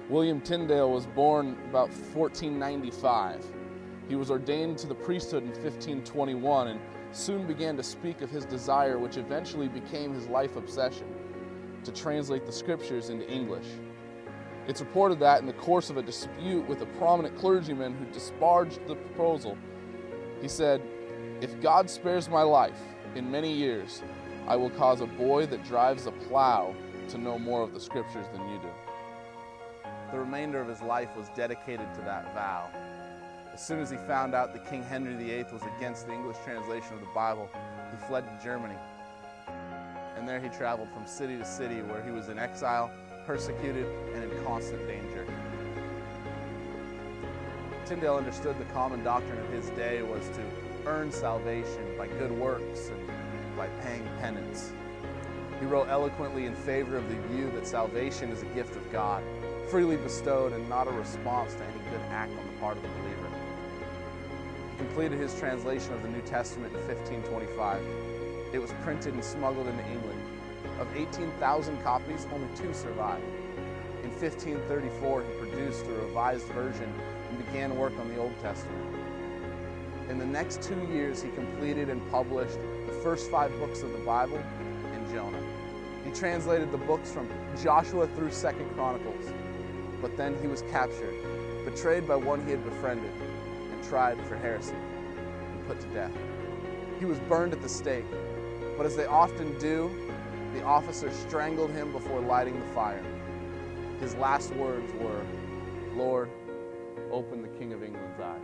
William Tyndale was born about 1495. He was ordained to the priesthood in 1521 and soon began to speak of his desire, which eventually became his life obsession, to translate the scriptures into English. It's reported that in the course of a dispute with a prominent clergyman who disparaged the proposal, he said, "If God spares my life, in many years, I will cause a boy that drives a plow to know more of the scriptures than you do." The remainder of his life was dedicated to that vow. As soon as he found out that King Henry VIII was against the English translation of the Bible, he fled to Germany. And there he traveled from city to city where he was in exile, persecuted, and in constant danger. Tyndale understood the common doctrine of his day was to earn salvation by good works and by paying penance. He wrote eloquently in favor of the view that salvation is a gift of God, freely bestowed and not a response to any good act on the part of the believer. He completed his translation of the New Testament in 1525. It was printed and smuggled into England. Of 18,000 copies, only 2 survived. In 1534, he produced a revised version and began work on the Old Testament. In the next 2 years, he completed and published the first 5 books of the Bible and Jonah. He translated the books from Joshua through 2nd Chronicles. But then he was captured, betrayed by one he had befriended, and tried for heresy, and put to death. He was burned at the stake, but as they often do, the officer strangled him before lighting the fire. His last words were, "Lord, open the King of England's eyes."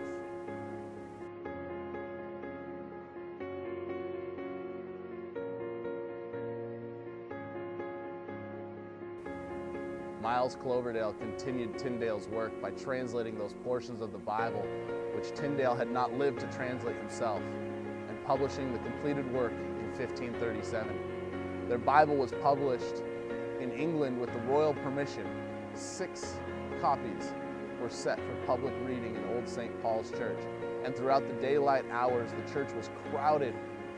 Miles Cloverdale continued Tyndale's work by translating those portions of the Bible which Tyndale had not lived to translate himself, and publishing the completed work in 1537. Their Bible was published in England with the royal permission. 6 copies were set for public reading in Old St. Paul's Church, and throughout the daylight hours, the church was crowded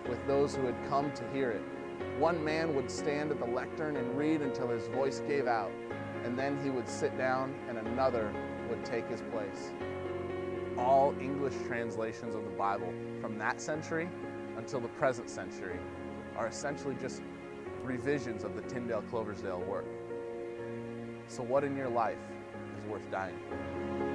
with those who had come to hear it. One man would stand at the lectern and read until his voice gave out, and then he would sit down and another would take his place. All English translations of the Bible from that century until the present century are essentially just revisions of the Tyndale-Cloversdale work. So what in your life is worth dying for?